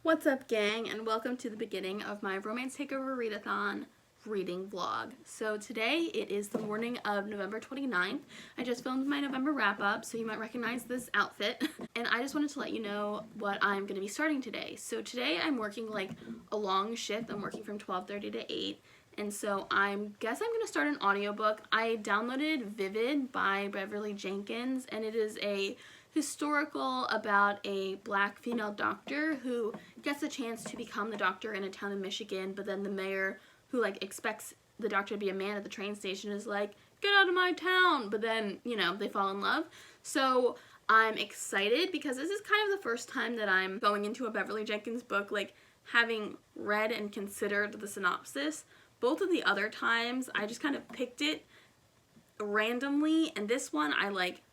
What's up, gang, and welcome to the beginning of my Romance Takeover readathon reading vlog. So today it is the morning of November 29th. I just filmed my November wrap-up, so you might recognize this outfit. And I just wanted to let you know what I'm going to be starting today. So today I'm working like a long shift. I'm working from 12:30 to 8. And so I guess I'm going to start an audiobook. I downloaded Vivid by Beverly Jenkins, and it is a historical about a black female doctor who gets a chance to become the doctor in a town in Michigan, but then the mayor, who like expects the doctor to be a man at the train station, is like, get out of my town, but then, you know, they fall in love. So I'm excited because this is kind of the first time that I'm going into a Beverly Jenkins book, like having read and considered the synopsis. Both of the other times I just kind of picked it randomly, and this one I like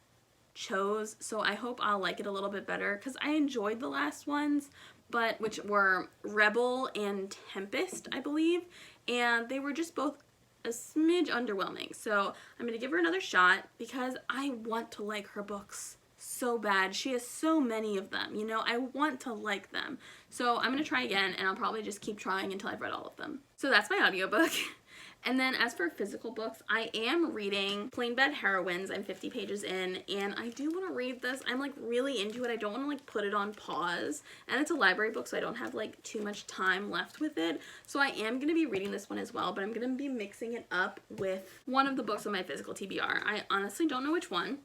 chose, so I hope I'll like it a little bit better because I enjoyed the last ones, but which were Rebel and Tempest, I believe, and they were just both a smidge underwhelming. So I'm gonna give her another shot because I want to like her books so bad. She has so many of them, you know, I want to like them. So I'm gonna try again, and I'll probably just keep trying until I've read all of them. So that's my audiobook. And then as for physical books, I am reading Plain Bed Heroines. I'm 50 pages in, and I do want to read this. I'm like really into it. I don't want to like put it on pause, and it's a library book, so I don't have like too much time left with it. So I am going to be reading this one as well, but I'm going to be mixing it up with one of the books on my physical TBR. I honestly don't know which one,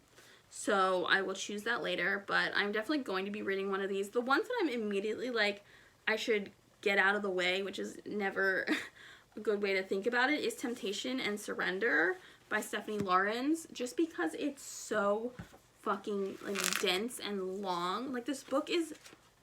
so I will choose that later, but I'm definitely going to be reading one of these. The ones that I'm immediately like, I should get out of the way, which is never a good way to think about it, is Temptation and Surrender by Stephanie Lawrence, just because it's so fucking like dense and long. Like, this book is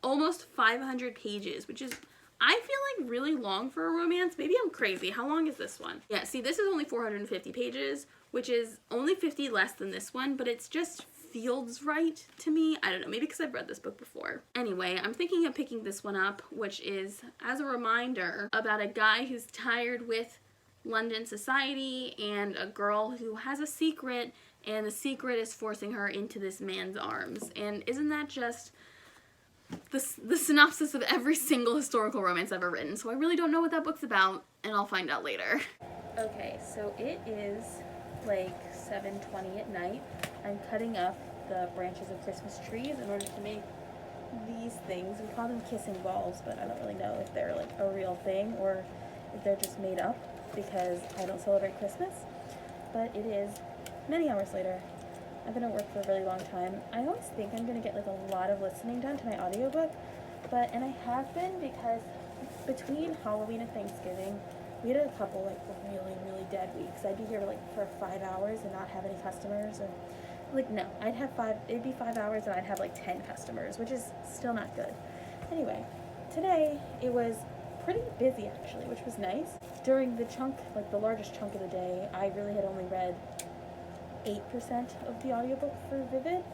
almost 500 pages, which is, I feel like, really long for a romance. Maybe I'm crazy. How long is this one? Yeah, see, this is only 450 pages, which is only 50 less than this one, but it's just feels right to me. I don't know, maybe because I've read this book before. Anyway, I'm thinking of picking this one up, which is, as a reminder, about a guy who's tired with London society and a girl who has a secret, and the secret is forcing her into this man's arms. And isn't that just the synopsis of every single historical romance I've ever written? So I really don't know what that book's about, and I'll find out later. Okay, so it is like 7:20 at night. I'm cutting up the branches of Christmas trees in order to make these things. We call them kissing balls, but I don't really know if they're like a real thing or if they're just made up because I don't celebrate Christmas. But it is many hours later. I've been at work for a really long time. I always think I'm going to get like a lot of listening done to my audiobook, and I have been, because between Halloween and Thanksgiving, we had a couple like really dead weeks. I'd be here like for 5 hours and not have any customers, or like, no, it'd be 5 hours and I'd have like 10 customers, which is still not good. Anyway, today it was pretty busy actually, which was nice. During the chunk, like the largest chunk of the day, I really had only read 8% of the audiobook for Vivid,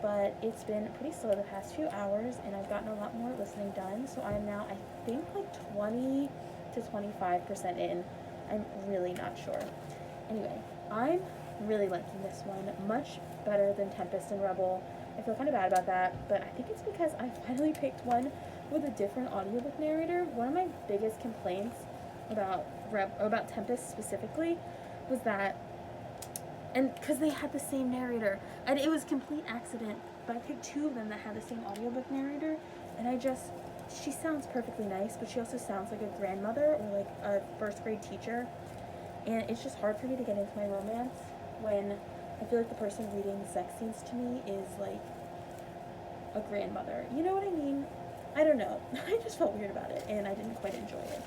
but it's been pretty slow the past few hours, and I've gotten a lot more listening done, so I'm now, I think, like 20 to 25% in. I'm really not sure. Anyway, I'm really liking this one, much better than Tempest and Rebel. I feel kind of bad about that, but I think it's because I finally picked one with a different audiobook narrator. One of my biggest complaints about Tempest specifically was that, and because they had the same narrator, and it was complete accident, but I picked two of them that had the same audiobook narrator, and she sounds perfectly nice, but she also sounds like a grandmother or like a first grade teacher, and it's just hard for me to get into my romance when I feel like the person reading the sex scenes to me is like a grandmother. You know what I mean? I don't know. I just felt weird about it, and I didn't quite enjoy it.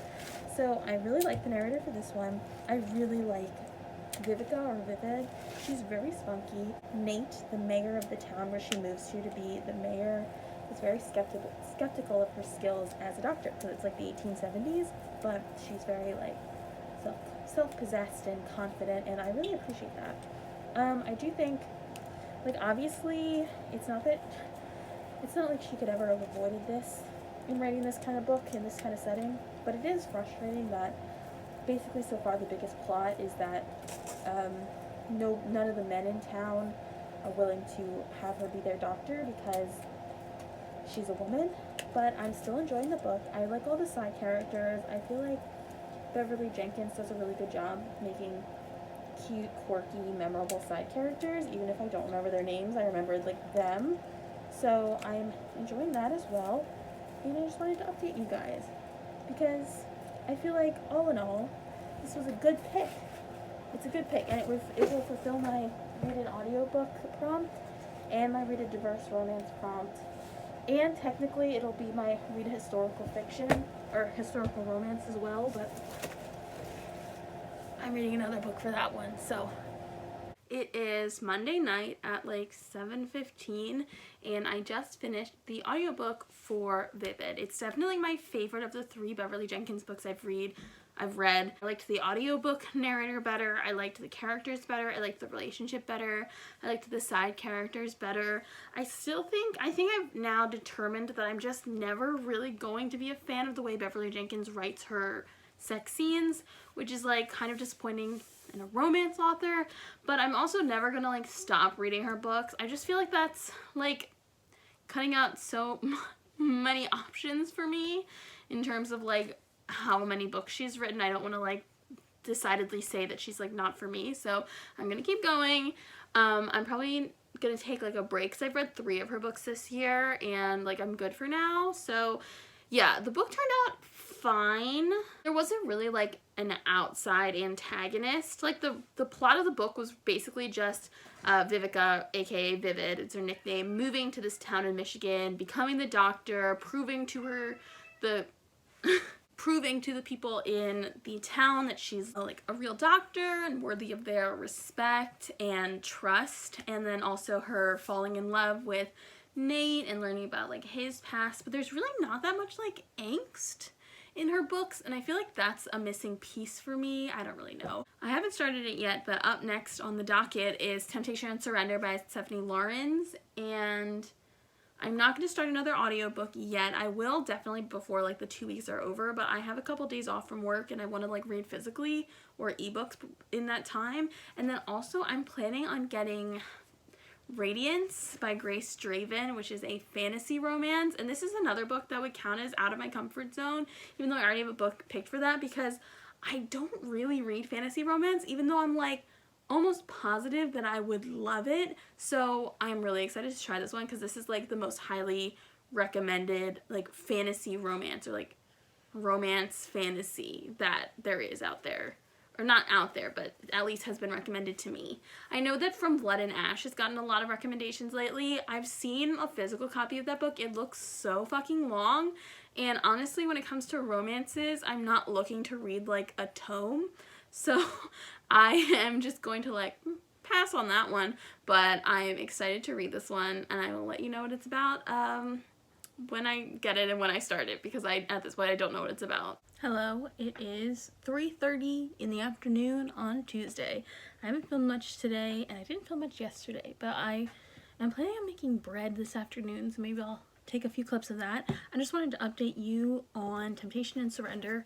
So I really like the narrator for this one. I really like Rebekah, or Vivid. She's very spunky. Nate, the mayor of the town where she moves to be the mayor, is very skeptical of her skills as a doctor, because it's like the 1870s, but she's very like self-possessed and confident, and I really appreciate that. I do think, like, obviously it's not like she could ever have avoided this in writing this kind of book in this kind of setting, but it is frustrating that basically so far the biggest plot is that none of the men in town are willing to have her be their doctor because she's a woman, but I'm still enjoying the book. I like all the side characters. I feel like Beverly Jenkins does a really good job making cute, quirky, memorable side characters. Even if I don't remember their names, I remembered like them. So I'm enjoying that as well. And I just wanted to update you guys because I feel like all in all, this was a good pick. It's a good pick, and it will fulfill my read an audiobook prompt and my read a diverse romance prompt. And technically it'll be my read a historical fiction or historical romance as well, but I'm reading another book for that one. So it is Monday night at like 7:15, and I just finished the audiobook for Vivid. It's definitely my favorite of the 3 Beverly Jenkins books I've read. I liked the audiobook narrator better. I liked the characters better. I liked the relationship better. I liked the side characters better. I think I've now determined that I'm just never really going to be a fan of the way Beverly Jenkins writes her sex scenes, which is like kind of disappointing in a romance author, but I'm also never gonna like stop reading her books. I just feel like that's like cutting out so many options for me in terms of like how many books she's written. I don't want to like decidedly say that she's like not for me, so I'm gonna keep going. I'm probably gonna take like a break because I've read 3 of her books this year and like I'm good for now. So yeah, the book turned out fine. There wasn't really like an outside antagonist. Like the plot of the book was basically just Vivica, aka Vivid, it's her nickname, moving to this town in Michigan, becoming the doctor, proving to the people in the town that she's like a real doctor and worthy of their respect and trust, and then also her falling in love with Nate and learning about like his past. But there's really not that much like angst in her books, and I feel like that's a missing piece for me. I don't really know. I haven't started it yet, but up next on the docket is Temptation and Surrender by Stephanie Lawrence, and I'm not going to start another audiobook yet. I will definitely before like the 2 weeks are over, but I have a couple days off from work and I want to like read physically or ebooks in that time. And then also I'm planning on getting Radiance by Grace Draven, which is a fantasy romance, and this is another book that would count as out of my comfort zone, even though I already have a book picked for that, because I don't really read fantasy romance, even though I'm like almost positive that I would love it. So I'm really excited to try this one because this is like the most highly recommended like fantasy romance or like romance fantasy that there is out there. Or not out there, but at least has been recommended to me. I know that From Blood and Ash has gotten a lot of recommendations lately. I've seen a physical copy of that book. It looks so fucking long. And honestly, when it comes to romances, I'm not looking to read like a tome. So I am just going to like pass on that one. But I am excited to read this one, and I will let you know what it's about when I get it and when I start it, because at this point I don't know what it's about. Hello, it is 3:30 in the afternoon on Tuesday. I haven't filmed much today, and I didn't film much yesterday, but I am planning on making bread this afternoon, so maybe I'll take a few clips of that. I just wanted to update you on Temptation and Surrender,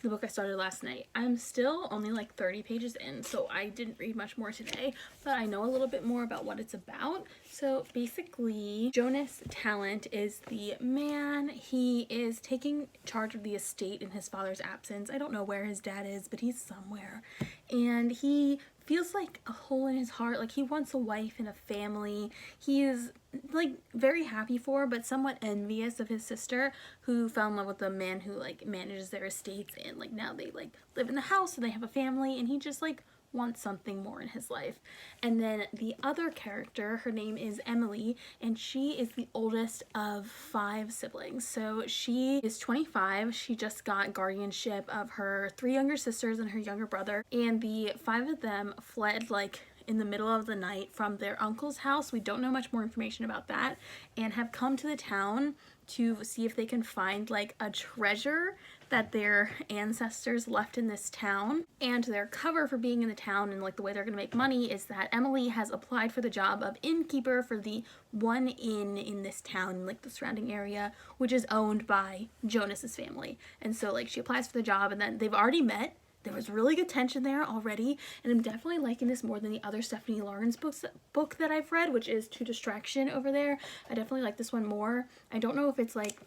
the book I started last night. I'm still only like 30 pages in, so I didn't read much more today, but I know a little bit more about what it's about. So basically, Jonas Talent is the man. He is taking charge of the estate in his father's absence. I don't know where his dad is, but he's somewhere. And he feels like a hole in his heart. Like he wants a wife and a family. He is like very happy for, but somewhat envious of his sister who fell in love with the man who like manages their estates, and like now they like live in the house and they have a family, and he just like wants something more in his life. And then the other character, her name is Emily, and she is the oldest of 5 siblings. So she is 25. She just got guardianship of her 3 younger sisters and her younger brother, and the 5 of them fled like in the middle of the night from their uncle's house. We don't know much more information about that, and have come to the town to see if they can find like a treasure that their ancestors left in this town. And their cover for being in the town and like the way they're gonna make money is that Emily has applied for the job of innkeeper for the one inn in this town, like the surrounding area, which is owned by Jonas's family. And so like she applies for the job, and then they've already met. There was really good tension there already, and I'm definitely liking this more than the other Stephanie Lawrence book that I've read, which is To Distraction over there. I definitely like this one more. I don't know if it's like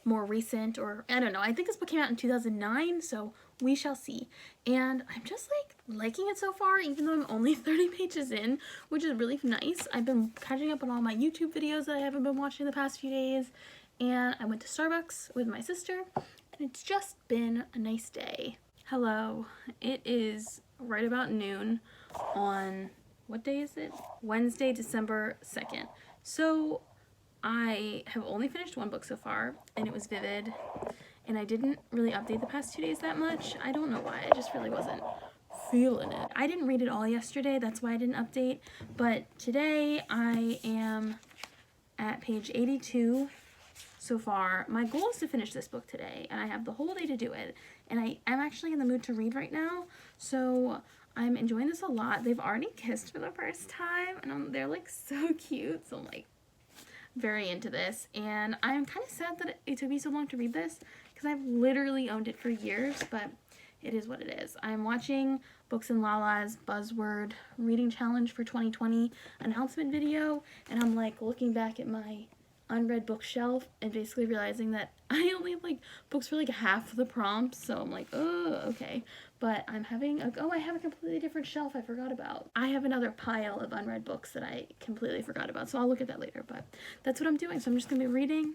more recent, or I don't know. I think this book came out in 2009, so we shall see. And I'm just like liking it so far, even though I'm only 30 pages in, which is really nice. I've been catching up on all my YouTube videos that I haven't been watching the past few days, and I went to Starbucks with my sister, and it's just been a nice day. Hello, it is right about noon on, what day is it? Wednesday, December 2nd. So I have only finished one book so far, and it was Vivid, and I didn't really update the past 2 days that much. I don't know why, I just really wasn't feeling it. I didn't read it all yesterday, that's why I didn't update, but today I am at page 82 so far. My goal is to finish this book today, and I have the whole day to do it, and I am actually in the mood to read right now, so I'm enjoying this a lot. They've already kissed for the first time, and they're like so cute, so I'm like very into this, and I'm kind of sad that it took me so long to read this because I've literally owned it for years, but it is what it is. I'm watching Books and Lala's Buzzword Reading Challenge for 2020 announcement video, and I'm like looking back at my unread bookshelf and basically realizing that I only have like books for like half the prompts, so I'm like, oh, okay. But I'm having I have a completely different shelf I forgot about. I have another pile of unread books that I completely forgot about, so I'll look at that later, but that's what I'm doing. So I'm just gonna be reading,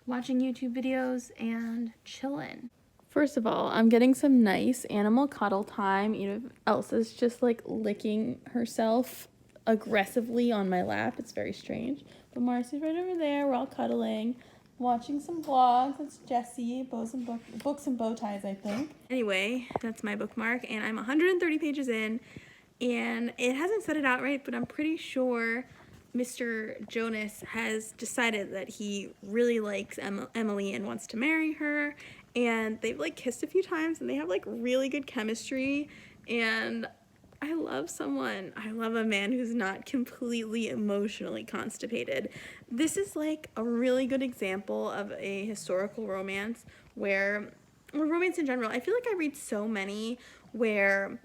watching YouTube videos, and chilling. First of all, I'm getting some nice animal cuddle time. You know, Elsa's just like licking herself aggressively on my lap. It's very strange. But Marcy's right over there. We're all cuddling, watching some vlogs. It's Jessie, Books and Bow Ties, I think. Anyway, that's my bookmark, and I'm 130 pages in, and it hasn't set it out right, but I'm pretty sure Mr. Jonas has decided that he really likes Emily and wants to marry her, and they've like kissed a few times, and they have like really good chemistry, and I love a man who's not completely emotionally constipated. This is like a really good example of a historical romance or romance in general. I feel like I read so many where,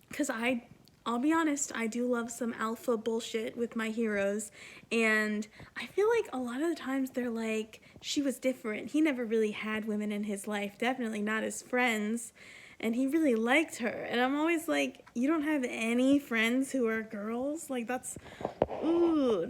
because I'll be honest, I do love some alpha bullshit with my heroes, and I feel like a lot of the times they're like, she was different. He never really had women in his life, definitely not as friends, and he really liked her. And I'm always like, you don't have any friends who are girls? Like, that's, ooh,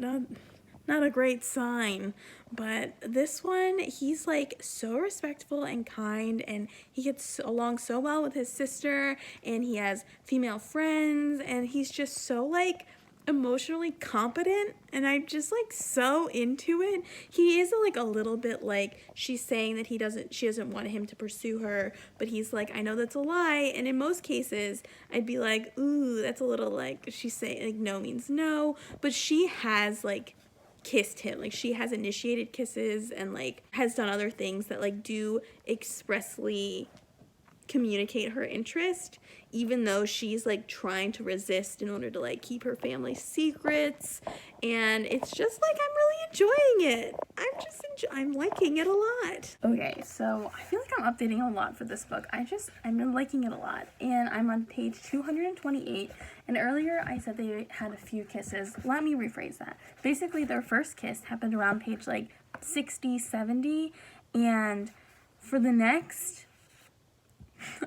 not a great sign. But this one, he's like so respectful and kind, and he gets along so well with his sister, and he has female friends, and he's just so like emotionally competent, and I'm just like so into it. He is like a little bit like, she's saying that she doesn't want him to pursue her, but he's like, I know that's a lie. And in most cases I'd be like, ooh, that's a little like, she's saying like no means no, but she has like kissed him, like she has initiated kisses and like has done other things that like do expressly communicate her interest, even though she's like trying to resist in order to like keep her family's secrets. And it's just like, I'm really enjoying it. I'm liking it a lot. Okay, so I feel like I'm updating a lot for this book. I've been liking it a lot, and I'm on page 228, and earlier I said they had a few kisses. Let me rephrase that. Basically, their first kiss happened around page like 60, 70, and for the next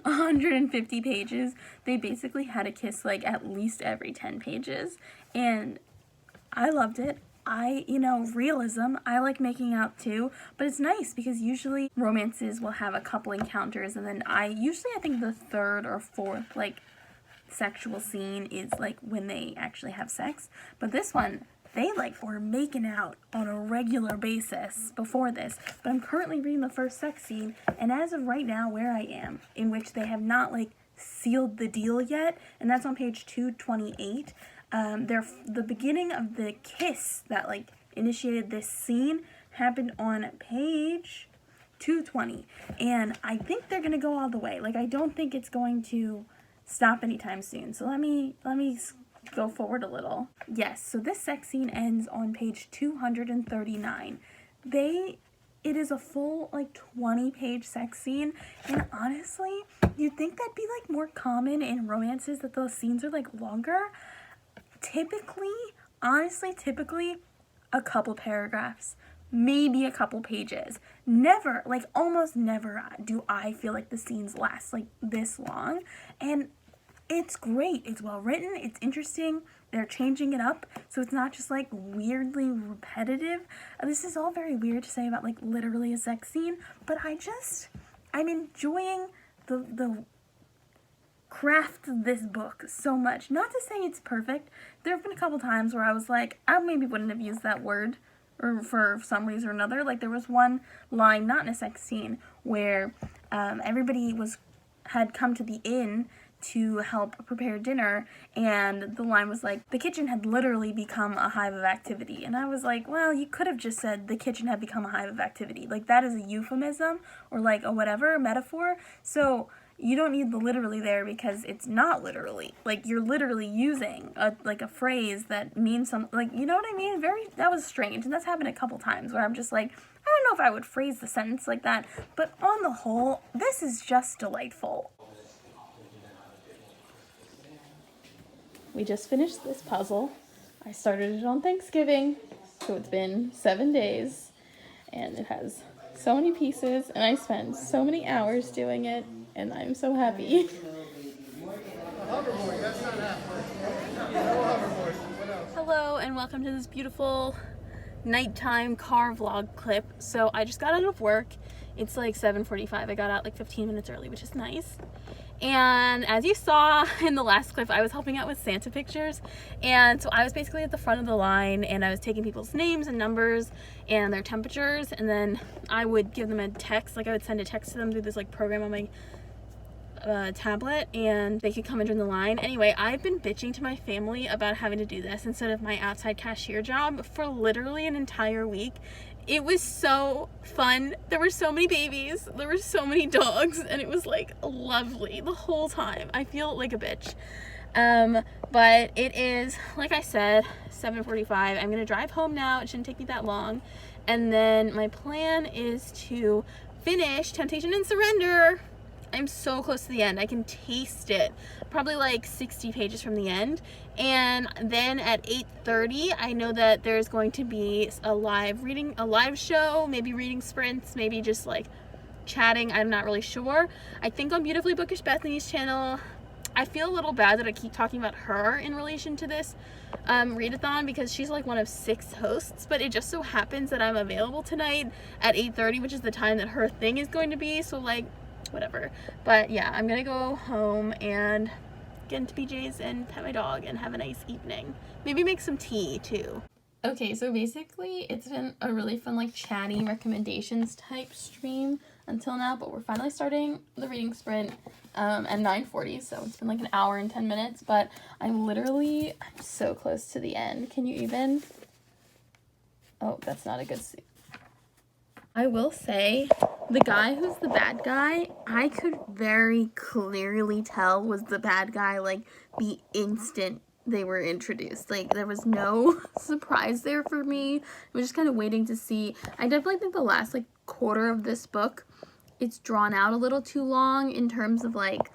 150 pages, they basically had a kiss like at least every 10 pages, and I loved it. Realism, I like making out too, but it's nice because usually romances will have a couple encounters, and then I think the third or fourth like sexual scene is like when they actually have sex, but this one, they like were making out on a regular basis before this. But I'm currently reading the first sex scene, and as of right now, where I am, in which they have not like sealed the deal yet, and that's on page 228. The beginning of the kiss that like initiated this scene happened on page 220, and I think they're gonna go all the way. Like, I don't think it's going to stop anytime soon. So let me go forward a little. Yes, so this sex scene ends on page 239. It is a full like 20-page sex scene, and honestly, you'd think that'd be like more common in romances, that those scenes are like longer. Typically a couple paragraphs, maybe a couple pages. never, like almost never do I feel like the scenes last like this long. And it's great. It's well written. It's interesting. They're changing it up, so it's not just like weirdly repetitive. This is all very weird to say about like literally a sex scene, but I'm enjoying the craft of this book so much. Not to say it's perfect. There have been a couple times where I was like, I maybe wouldn't have used that word or for some reason or another. Like there was one line, not in a sex scene, where everybody had come to the inn to help prepare dinner, and the line was like, the kitchen had literally become a hive of activity. And I was like, well, you could have just said the kitchen had become a hive of activity. Like that is a euphemism or like a whatever metaphor. So you don't need the literally there because it's not literally. Like you're literally using a phrase that means something, like, you know what I mean? That was strange. And that's happened a couple times where I'm just like, I don't know if I would phrase the sentence like that, but on the whole, this is just delightful. We just finished this puzzle. I started it on Thanksgiving, so it's been 7 days, and it has so many pieces, and I spent so many hours doing it, and I'm so happy. Hello, and welcome to this beautiful nighttime car vlog clip. So I just got out of work. It's like 7:45. I got out like 15 minutes early, which is nice. And as you saw in the last clip, I was helping out with Santa pictures, and so I was basically at the front of the line, and I was taking people's names and numbers and their temperatures, and then I would give them a text. Like I would send a text to them through this like program on my tablet, and they could come and join the line. Anyway, I've been bitching to my family about having to do this instead of my outside cashier job for literally an entire week. It was so fun. There were so many babies, there were so many dogs, and it was like lovely the whole time. I feel like a bitch. But it is, like I said, 7:45. I'm gonna drive home now. It shouldn't take me that long. And then my plan is to finish Temptation and Surrender. I'm so close to the end. I can taste it. Probably like 60 pages from the end. And then at 8:30, I know that there's going to be a live show, maybe reading sprints, maybe just like chatting. I'm not really sure. I think on Beautifully Bookish Bethany's channel. I feel a little bad that I keep talking about her in relation to this readathon because she's like one of 6 hosts, but it just so happens that I'm available tonight at 8:30, which is the time that her thing is going to be. So like, whatever. But yeah, I'm gonna go home and get into PJs and pet my dog and have a nice evening. Maybe make some tea too. Okay, so basically it's been a really fun like chatty recommendations type stream until now, but we're finally starting the reading sprint at 9:40, so it's been like an hour and 10 minutes, but I'm so close to the end. Can you even? Oh, that's not a good scene. I will say, the guy who's the bad guy, I could very clearly tell was the bad guy, like, the instant they were introduced. Like, there was no surprise there for me. I was just kind of waiting to see. I definitely think the last, like, quarter of this book, it's drawn out a little too long in terms of, like,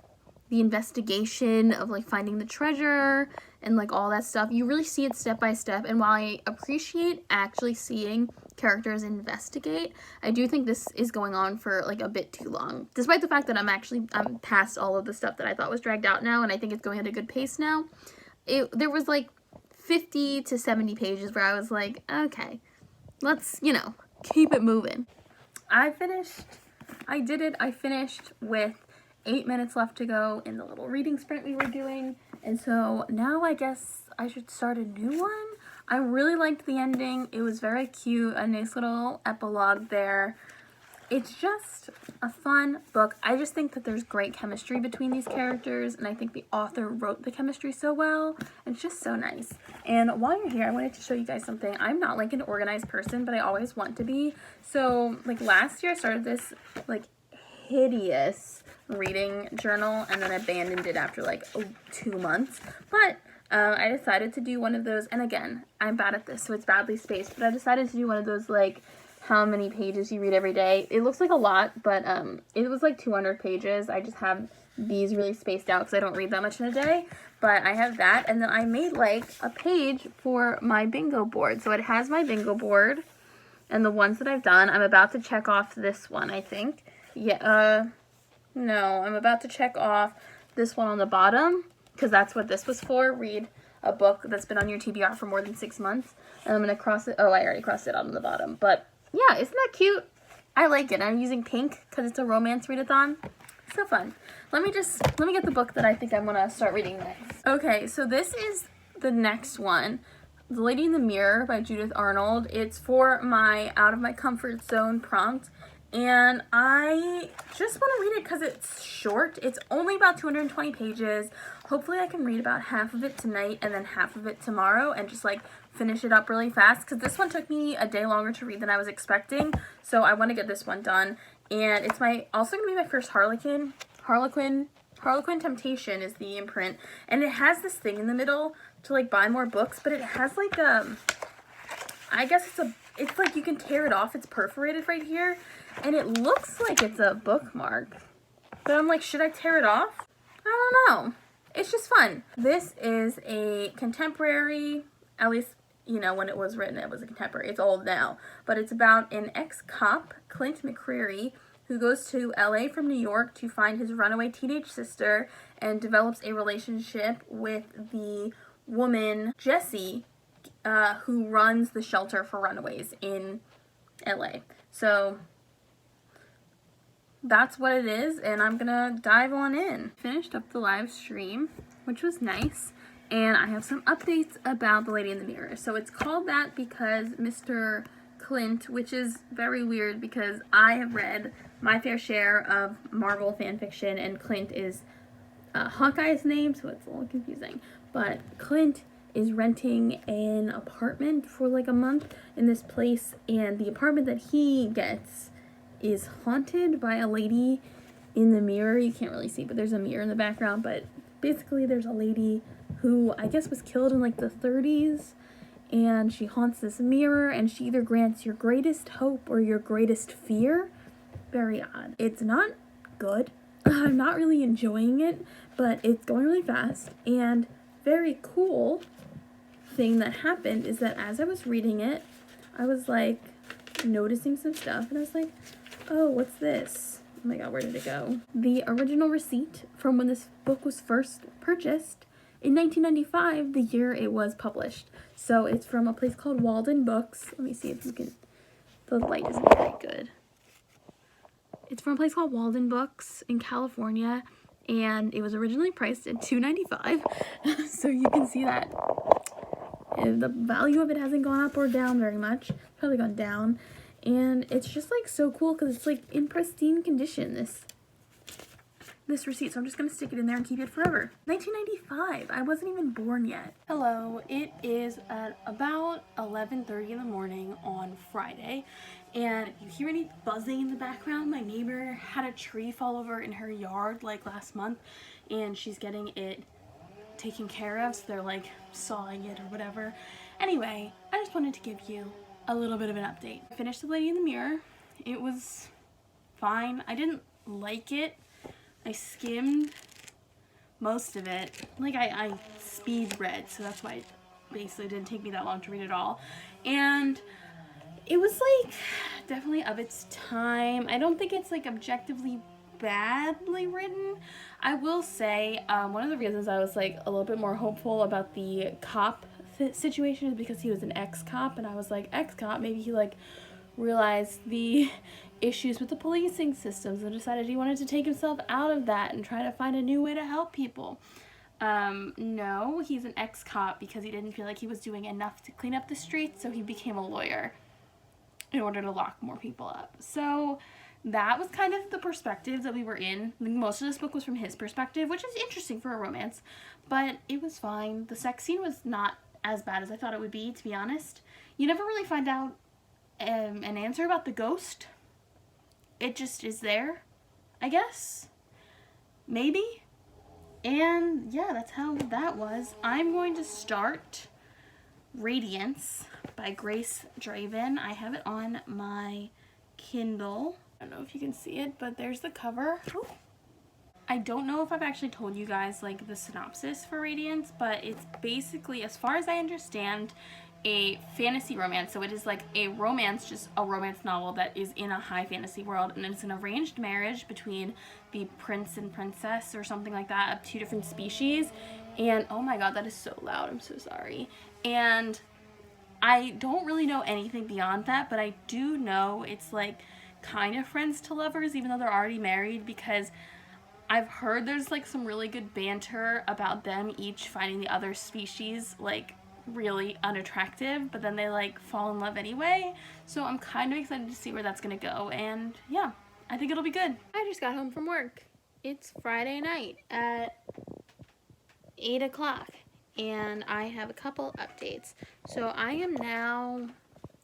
the investigation of, like, finding the treasure and, like, all that stuff. You really see it step by step, and while I appreciate actually seeing characters investigate, I do think this is going on for like a bit too long, despite the fact that I'm past all of the stuff that I thought was dragged out now, and I think it's going at a good pace now. There was like 50 to 70 pages where I was like, okay, let's, keep it moving. I did it. I finished with 8 minutes left to go in the little reading sprint we were doing, and so now I guess I should start a new one. I really liked the ending. It was very cute, a nice little epilogue there. It's just a fun book. I just think that there's great chemistry between these characters, and I think the author wrote the chemistry so well. It's just so nice. And while you're here, I wanted to show you guys something. I'm not like an organized person, but I always want to be. So like last year I started this like hideous reading journal, and then abandoned it after like 2 months. But I decided to do one of those, and again, I'm bad at this, so it's badly spaced, but I decided to do one of those, like, how many pages you read every day. It looks like a lot, but it was like 200 pages. I just have these really spaced out because I don't read that much in a day, but I have that, and then I made, like, a page for my bingo board. So it has my bingo board, And the ones that I've done, I'm about to check off this one, I think. Yeah, no, I'm about to check off this one on the bottom, because that's what this was for. Read a book that's been on your TBR for more than 6 months. And I'm going to cross it. Oh, I already crossed it out on the bottom. But yeah, isn't that cute? I like it. I'm using pink because it's a romance readathon. So fun. Let me get the book that I think I'm going to start reading next. Okay, so this is the next one. The Lady in the Mirror by Judith Arnold. It's for my out of my comfort zone prompt. And I just want to read it because it's short. It's only about 220 pages. Hopefully I can read about half of it tonight and then half of it tomorrow and just like finish it up really fast, because this one took me a day longer to read than I was expecting. So I want to get this one done. And it's also going to be my first Harlequin Temptation is the imprint. And it has this thing in the middle to like buy more books, but it has like I guess it's like you can tear it off. It's perforated right here. And it looks like it's a bookmark. But I'm like, should I tear it off? I don't know. It's just fun. This is a contemporary, at least, you know, when it was written, it was a contemporary. It's old now. But it's about an ex-cop, Clint McCreary, who goes to LA from New York to find his runaway teenage sister and develops a relationship with the woman, Jessie, who runs the shelter for runaways in LA. So that's what it is, and I'm gonna dive on in. Finished up the live stream, which was nice, and I have some updates about The Lady in the Mirror. So it's called that because Mr. Clint, which is very weird because I have read my fair share of Marvel fanfiction, and Clint is Hawkeye's name, so it's a little confusing. But Clint is renting an apartment for like a month in this place, and the apartment that he gets is haunted by a lady in the mirror. You can't really see, but there's a mirror in the background. But basically there's a lady who I guess was killed in like the 30s, and she haunts this mirror, and she either grants your greatest hope or your greatest fear. Very odd. It's not good. I'm not really enjoying it, but it's going really fast. And very cool thing that happened is that as I was reading it, I was like noticing some stuff, and I was like, oh, what's this? Oh my god, where did it go? The original receipt from when this book was first purchased in 1995, the year it was published. So it's from a place called Walden Books. Let me see if you can, the light isn't very good. It's from a place called Walden Books in California, and it was originally priced at $2.95. So you can see that the value of it hasn't gone up or down very much. It's probably gone down. And it's just like so cool because it's like in pristine condition, this receipt. So I'm just going to stick it in there and keep it forever. 1995. I wasn't even born yet. Hello. It is at about 11:30 in the morning on Friday. And if you hear any buzzing in the background, my neighbor had a tree fall over in her yard like last month, and she's getting it taken care of. So they're like sawing it or whatever. Anyway, I just wanted to give you a little bit of an update. I finished The Lady in the Mirror. It was fine. I didn't like it. I skimmed most of it. Like I speed read, so that's why it basically didn't take me that long to read it all. And it was like definitely of its time. I don't think it's like objectively badly written. I will say one of the reasons I was like a little bit more hopeful about the cop situation is because he was an ex-cop, and I was like, ex-cop, maybe he like realized the issues with the policing systems and decided he wanted to take himself out of that and try to find a new way to help people. No, he's an ex-cop because he didn't feel like he was doing enough to clean up the streets, so he became a lawyer in order to lock more people up. So that was kind of the perspective that we were in. Most of this book was from his perspective, which is interesting for a romance, but it was fine. The sex scene was not as bad as I thought it would be, to be honest. You never really find out an answer about the ghost. It just is there, I guess. Maybe. And yeah, that's how that was. I'm going to start Radiance by Grace Draven. I have it on my Kindle. I don't know if you can see it, but there's the cover. Ooh. I don't know if I've actually told you guys like the synopsis for Radiance, but it's basically, as far as I understand, a fantasy romance. So it is like a romance, just a romance novel that is in a high fantasy world, and it's an arranged marriage between the prince and princess or something like that of two different species. And oh my god, that is so loud, I'm so sorry. And I don't really know anything beyond that, but I do know it's like kind of friends to lovers, even though they're already married, because I've heard there's like some really good banter about them each finding the other species like really unattractive, but then they like fall in love anyway. So I'm kind of excited to see where that's gonna go, and yeah, I think it'll be good. I just got home from work. It's Friday night at 8 o'clock, and I have a couple updates. So I am now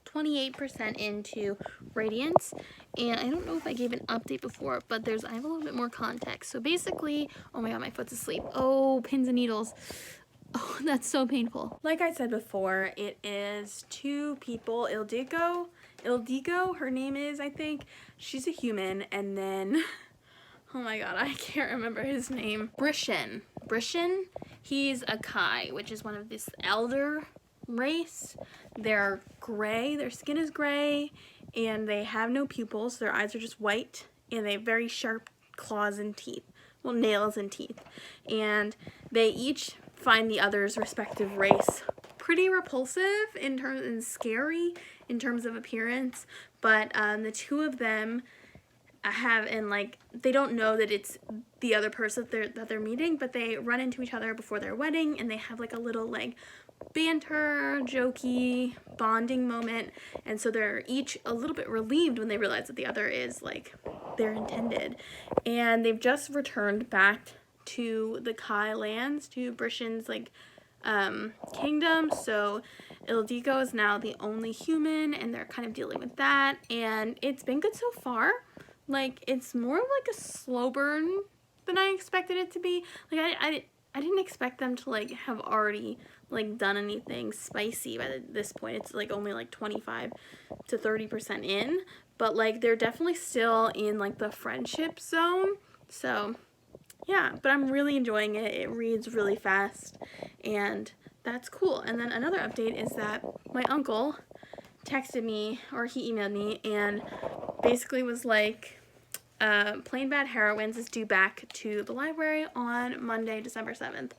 28% into Radiance, and I don't know if I gave an update before, but I have a little bit more context. So basically, oh my god, my foot's asleep. Oh, pins and needles. Oh, that's so painful. Like I said before, it is two people. Ildigo, her name is, I think. She's a human, and then, oh my god, I can't remember his name. Brishan, he's a Kai, which is one of this elder race. They're gray, their skin is gray, and they have no pupils. Their eyes are just white, and they have very sharp claws and teeth. Well, nails and teeth. And they each find the other's respective race pretty repulsive and scary in terms of appearance, but the two of them they don't know that it's the other person that they're meeting, but they run into each other before their wedding, and they have like a little like banter, jokey, bonding moment, and so they're each a little bit relieved when they realize that the other is like their intended. And they've just returned back to the Kai lands, to Brishan's like kingdom, so Ildigo is now the only human, and they're kind of dealing with that, and it's been good so far. Like, it's more like a slow burn than I expected it to be. Like, I didn't expect them to like have already like done anything spicy by this point. It's like only like 25 to 30% in, but like they're definitely still in like the friendship zone. So yeah, but I'm really enjoying it. It reads really fast, and that's cool. And then another update is that my uncle texted me, or he emailed me, and basically was like, Plain Bad Heroines is due back to the library on Monday, December 7th.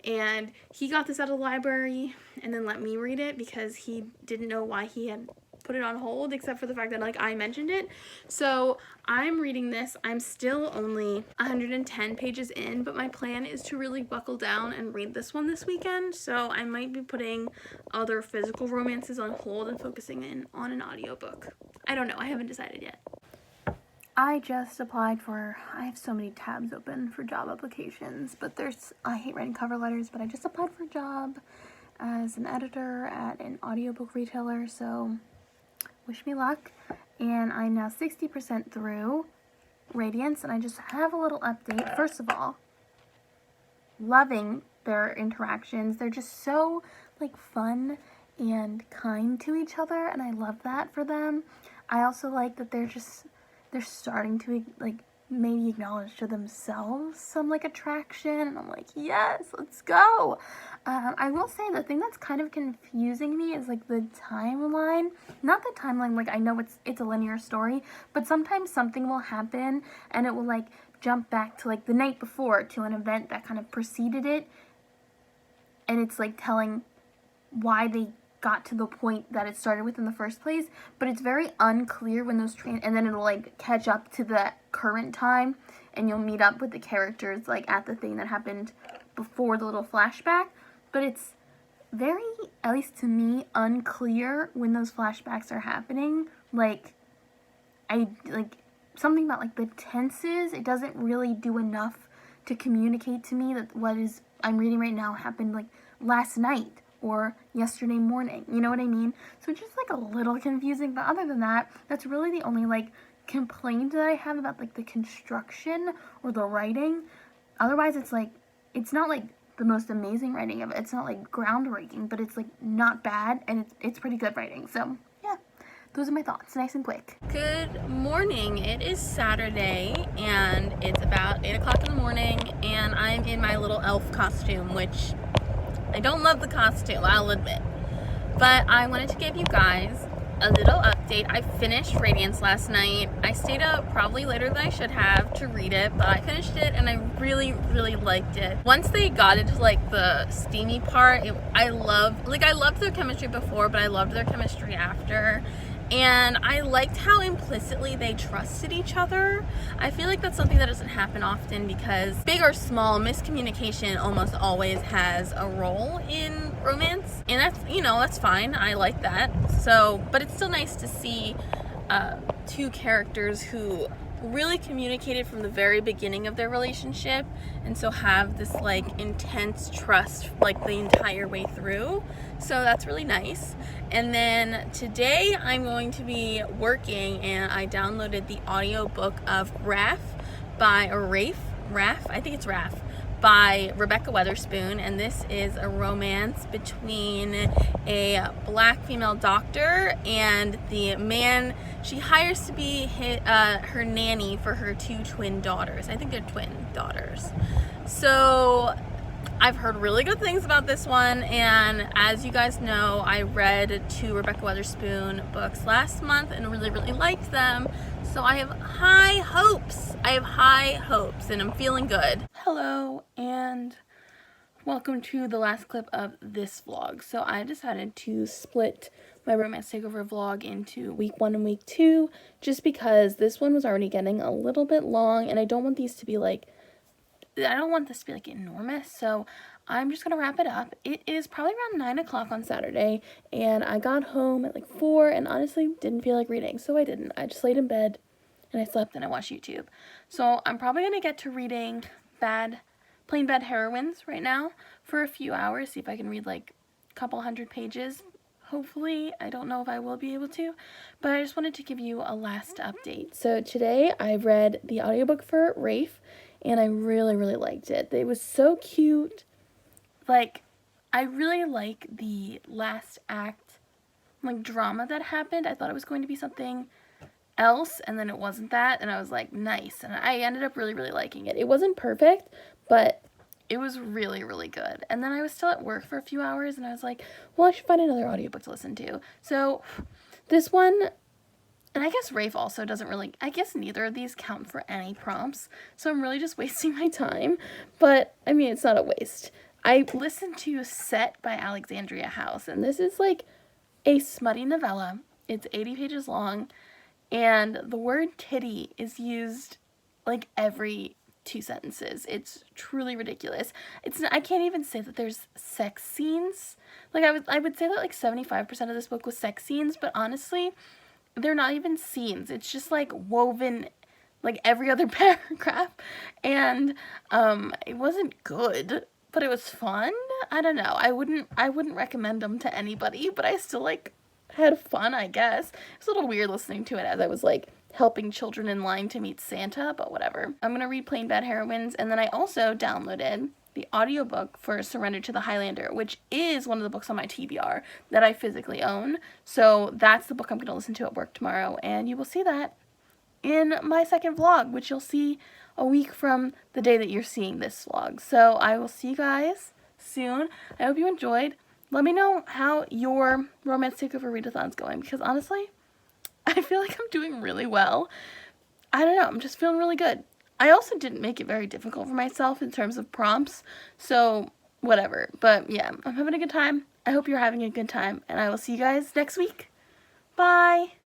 And he got this out of the library and then let me read it because he didn't know why he had put it on hold, except for the fact that like I mentioned it. So I'm reading this. I'm still only 110 pages in, but my plan is to really buckle down and read this one this weekend. So I might be putting other physical romances on hold and focusing in on an audiobook. I don't know. I haven't decided yet. I just applied for, I have so many tabs open for job applications, but I hate writing cover letters, but I just applied for a job as an editor at an audiobook retailer, so wish me luck. And I'm now 60% through Radiance, and I just have a little update. First of all, loving their interactions. They're just so like fun and kind to each other, and I love that for them. I also like that they're starting to like maybe acknowledge to themselves some like attraction, and I'm like, yes, let's go. I will say the thing that's kind of confusing me is like the timeline. Not the timeline, like I know it's a linear story, but sometimes something will happen and it will like jump back to like the night before to an event that kind of preceded it, and it's like telling why they got to the point that it started with in the first place, but it's very unclear when those and then it'll like catch up to the current time, and you'll meet up with the characters like at the thing that happened before the little flashback, but it's very, at least to me, unclear when those flashbacks are happening. Like something about like the tenses, it doesn't really do enough to communicate to me that what is I'm reading right now happened like last night or yesterday morning, you know what I mean? So it's just like a little confusing, but other than that, that's really the only like complaint that I have about like the construction or the writing. Otherwise, it's like, it's not like the most amazing writing of it. It's not like groundbreaking, but it's like not bad, and it's pretty good writing. So yeah, those are my thoughts, nice and quick. Good morning. It is Saturday, and it's about 8 o'clock in the morning, and I'm in my little elf costume, which I don't love the costume, I'll admit. But I wanted to give you guys a little update. I finished Radiance last night. I stayed up probably later than I should have to read it, but I finished it and I really liked it. Once they got into like the steamy part, I loved their chemistry before, but I loved their chemistry after. And I liked how implicitly they trusted each other. I feel like that's something that doesn't happen often, because big or small, miscommunication almost always has a role in romance. And that's, you know, that's fine. I like that. So, but it's still nice to see two characters who really communicated from the very beginning of their relationship, and so have this like intense trust like the entire way through. So that's really nice. And then today I'm going to be working, and I downloaded the audiobook of Rafe by Rafe, I think it's Rafe, by Rebekah Weatherspoon, and this is a romance between a black female doctor and the man she hires to be her nanny for her two twin daughters. I think they're twin daughters. So I've heard really good things about this one, and as you guys know, I read 2 Rebekah Weatherspoon books last month and really liked them. So I have high hopes. And I'm feeling good. Hello, and welcome to the last clip of this vlog. So I decided to split my Romance Takeover vlog into week 1 and week 2, just because this one was already getting a little bit long, and I don't want this to be like enormous, so I'm just gonna wrap it up. It is probably around 9 o'clock on Saturday, and I got home at like 4 and honestly didn't feel like reading, so I didn't. I just laid in bed and I slept and I watched YouTube. So I'm probably gonna get to reading Plain Bad Heroines right now for a few hours, see if I can read like a couple hundred pages. Hopefully. I don't know if I will be able to, but I just wanted to give you a last update. So today I read the audiobook for Rafe, and I really liked it. It was so cute. Like, I really like the last act, like, drama that happened. I thought it was going to be something else, and then it wasn't that, and I was like, nice. And I ended up really liking it. It wasn't perfect, but it was really good. And then I was still at work for a few hours, and I was like, well, I should find another audiobook to listen to. So this one, and I guess Rafe also doesn't really, I guess neither of these count for any prompts, so I'm really just wasting my time. But I mean, it's not a waste. I listened to Set by Alexandria House, and this is like a smutty novella. It's 80 pages long, and the word titty is used like every 2 sentences. It's truly ridiculous. I can't even say that there's sex scenes. Like, I would say that like 75% of this book was sex scenes, but honestly, they're not even scenes. It's just like woven like every other paragraph, and it wasn't good, but it was fun. I don't know. I wouldn't recommend them to anybody, but I still like had fun, I guess. It's a little weird listening to it as I was like helping children in line to meet Santa, but whatever. I'm gonna read Plain Bad Heroines, and then I also downloaded the audiobook for Surrender to the Highlander, which is one of the books on my TBR that I physically own. So that's the book I'm gonna listen to at work tomorrow, and you will see that in my second vlog, which you'll see a week from the day that you're seeing this vlog. So I will see you guys soon. I hope you enjoyed. Let me know how your Romance Takeover readathon's going, because honestly, I feel like I'm doing really well. I don't know, I'm just feeling really good. I also didn't make it very difficult for myself in terms of prompts, so whatever. But yeah, I'm having a good time. I hope you're having a good time, and I will see you guys next week. Bye!